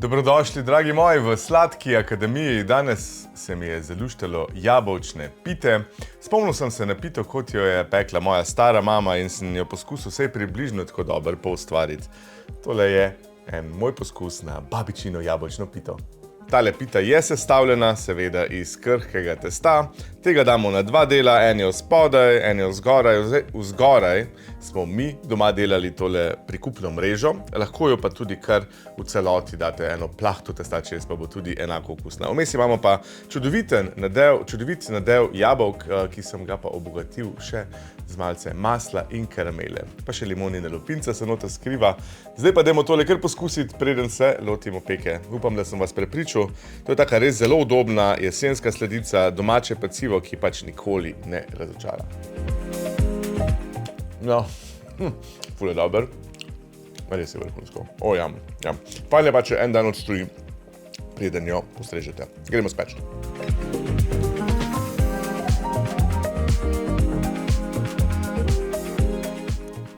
Dobrodošli, dragi moji, v Sladki akademiji. Danes se mi je zaluštalo jabolčne pite. Spomnil sem se na pito, kot jo je pekla moja stara mama in sem jo poskusil vsej približno tako dobro poustvariti. Tole je en moj poskus na babičino jabolčno pito. Tale pita je sestavljena seveda iz krhkega testa. Tega damo na dva dela, en je spodaj, en je vzgoraj. Vzgoraj smo mi doma delali tole prikupno mrežo. Lahko jo pa tudi kar v celoti date eno plahto testa, čez pa bo tudi enako okusna. Vmes imamo pa čudovit nadev jabolk, ki sem ga pa obogatil še z malce masla in karamele. Pa še limonine lupince se noter skriva. Zdaj pa dajmo tole kar poskusiti, preden se lotimo peke. Upam, da sem vas prepričal. To je taka res zelo udobna jesenska sladica, domače pecivo, ki pač nikoli ne razočara. No, ful je dober. Res je vrhunsko. O, jam. Fajn je pa, če en dan odstoji, preden jo postrežete. Gremo speč.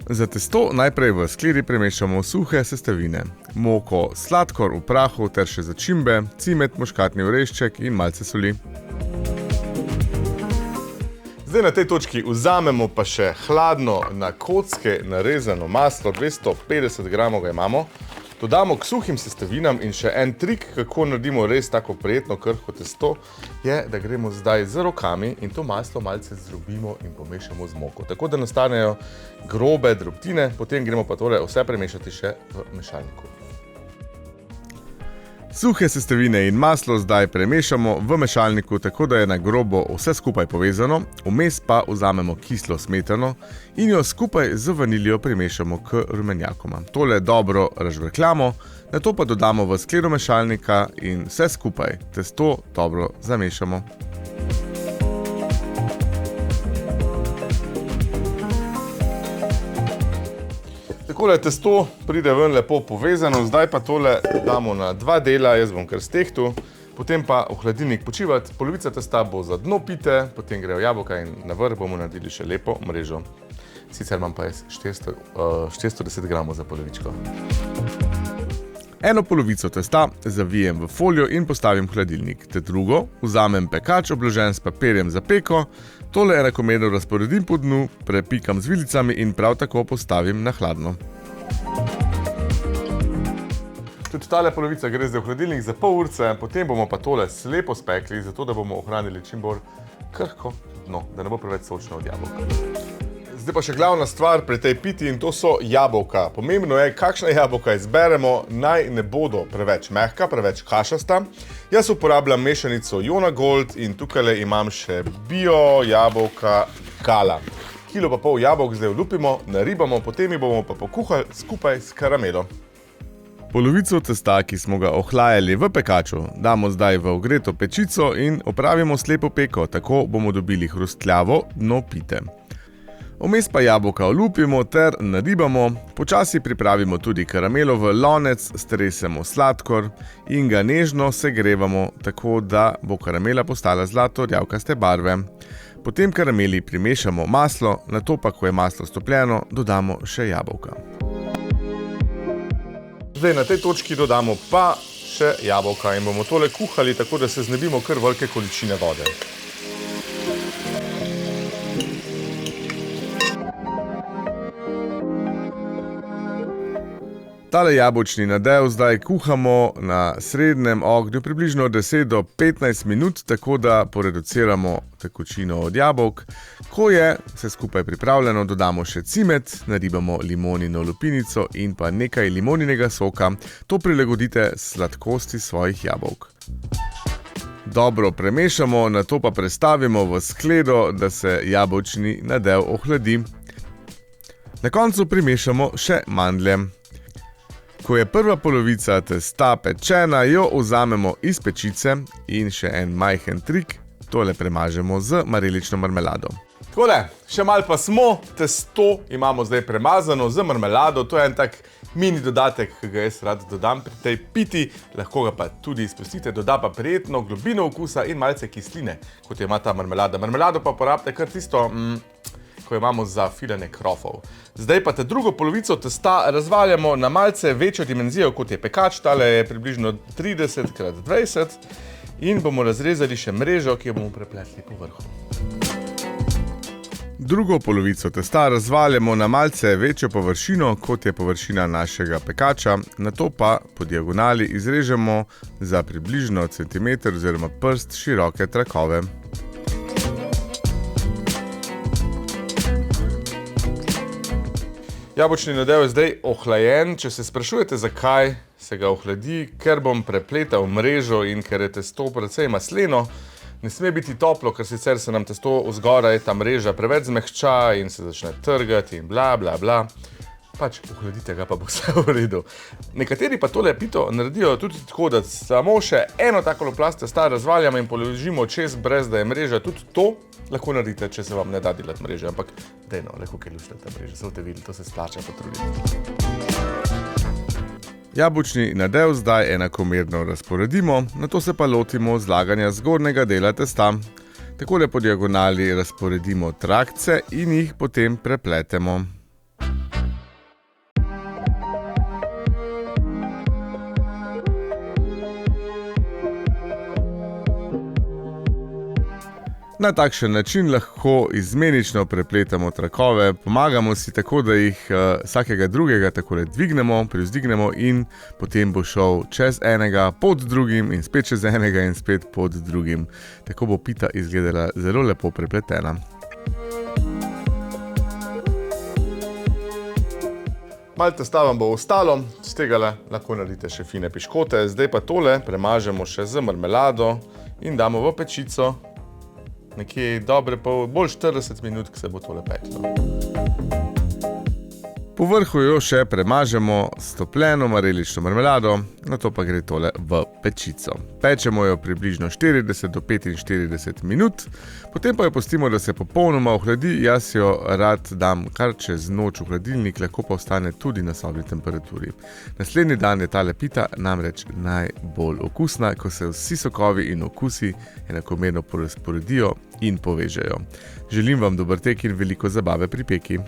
Za testo najprej v skledi premešamo suhe sestavine. Moko, sladkor v prahu ter še začimbe, cimet, muškatni orešček in malce soli. Zdaj na tej točki vzamemo pa še hladno na kocke narezano maslo, 250 gramov ga imamo. Dodamo k suhim sestavinam in še en trik, kako naredimo res tako prijetno krhko testo, je, da gremo zdaj z rokami in to maslo malce zdrobimo in pomešamo z moko. Tako da nastanejo grobe drobtine, potem gremo pa tole vse premešati še v mešalniku. Suhe sestavine in maslo zdaj premešamo v mešalniku, tako da je na grobo vse skupaj povezano, vmes pa vzamemo kislo smetano in jo skupaj z vaniljo primešamo k rumenjakoma. Tole dobro razžvrkljamo, nato pa dodamo v skledo mešalnika in vse skupaj testo dobro zamešamo. Takole testo pride ven lepo povezano, zdaj pa tole damo na dva dela, jaz bom kar stehtu, potem pa v hladilnik počivati. Polovica testa bo za dno pite, potem grejo jabolka in na vrh bomo naredili še lepo mrežo. Sicer imam pa jaz 410 gramov za polovičko. Eno polovico testa zavijem v folijo in postavim v hladilnik. Te drugo vzamem pekač obložen s papirjem za peko, tole enakomerno razporedim po dnu, prepikam z vilicami in prav tako postavim na hladno. Tudi tale polovica gre zdaj v hladilnik za pol urce, potem bomo pa tole slepo spekli, zato da bomo ohranili čim bolj krhko dno, da ne bo preveč sočno od jabolka. Zdaj pa še glavna stvar pri tej piti in to so jabolka. Pomembno je, kakšna jabolka izberemo, naj ne bodo preveč mehka, preveč kašasta. Jaz uporabljam mešanico Jona Gold in tukaj imam še bio jabolka Gala. Kilo pa pol jabolk zdaj olupimo, naribamo, potem jih bomo pa pokuhali skupaj s karamelo. Polovico testa, ki smo ga ohlajali v pekaču, damo zdaj v ogreto pečico in opravimo slepo peko, tako bomo dobili hrustljavo dno pite. Vmes pa jabolka olupimo ter naribamo, počasi pripravimo tudi karamelo v lonec, stresemo sladkor in ga nežno segrevamo, tako da bo karamela postala zlato rjavkaste barve. Potem karameli primešamo maslo, nato pa, ko je maslo stopljeno, dodamo še jabolka. Zdaj na tej točki dodamo pa še jabolka in bomo tole kuhali, tako da se znebimo kar velike količine vode. Tale jabolčni nadev zdaj kuhamo na srednjem ognju približno 10 do 15 minut, tako da poreduciramo tekočino od jabolk. Ko je vse skupaj pripravljeno, dodamo še cimet, naribamo limonino lupinico in pa nekaj limoninega soka. To prilagodite sladkosti svojih jabolk. Dobro premešamo, nato pa prestavimo v skledo, da se jabolčni nadev ohladi. Na koncu primešamo še mandlje. Ko je prva polovica testa pečena, jo vzamemo iz pečice in še en majhen trik, tole premažemo z marelično marmelado. Takole, še malo pa smo, testo imamo zdaj premazano z marmelado, to je en tak mini dodatek, ki ga jaz rad dodam pri tej piti, lahko ga pa tudi izpustite, doda pa prijetno globino okusa in malce kisline, kot ima ta marmelada. Marmelado pa porabite kar tisto ko imamo za filanje krofov. Zdaj pa te drugo polovico testa razvaljamo na malce večjo dimenzijo, kot je pekač, tale je približno 30 x 20 in bomo razrezali še mrežo, ki jo bomo prepletli po vrhu. Drugo polovico testa razvaljamo na malce večjo površino, kot je površina našega pekača, nato pa po diagonali izrežemo za približno centimeter oziroma prst široke trakove. Jabolčni nadev je zdaj ohlajen. Če se sprašujete, zakaj se ga ohladi, ker bom prepletal mrežo in ker je testo precej masleno, ne sme biti toplo, ker sicer se nam testo vzgoraj, ta mreža preveč zmehča in se začne trgati in bla, bla, bla. Pač ohladite ga, pa bo vse v redu. Nekateri pa tole pito naredijo tudi tako, da samo še eno takolo plast testa razvaljamo in položimo čez, brez da je mreža. Tudi to lahko naredite, če se vam ne da delati mreže, ampak dejno, lahko kaj luštate mreže, so te videli, to se splača potruditi. Jabolčni nadev zdaj enakomerno razporedimo, nato se pa lotimo zlaganja zgornjega dela testa. Takole po diagonali razporedimo trakce in jih potem prepletemo. Na takšen način lahko izmenično prepletamo trakove, pomagamo si tako, da jih vsakega drugega takole dvignemo, privzdignemo in potem bo šel čez enega, pod drugim in spet čez enega in spet pod drugim. Tako bo pita izgledala zelo lepo prepletena. Malo testa vam bo ostalo, z tega lahko naredite še fine piškote. Zdaj pa tole premažemo še z marmelado in damo v pečico. Nekje dobre bolj 40 minut, ko se bo tole peklo. Po vrhu jo še premažemo s topljeno marelično marmelado, nato pa gre tole v pečico. Pečemo jo približno 40 do 45 minut, potem pa jo pustimo, da se popolnoma ohladi. Jaz jo rad dam kar čez noč v hladilnik, lahko pa ostane tudi na sobni temperaturi. Naslednji dan je tale pita namreč najbolj okusna, ko se vsi sokovi in okusi enakomerno porazporedijo in povežejo. Želim vam dober tek in veliko zabave pri peki.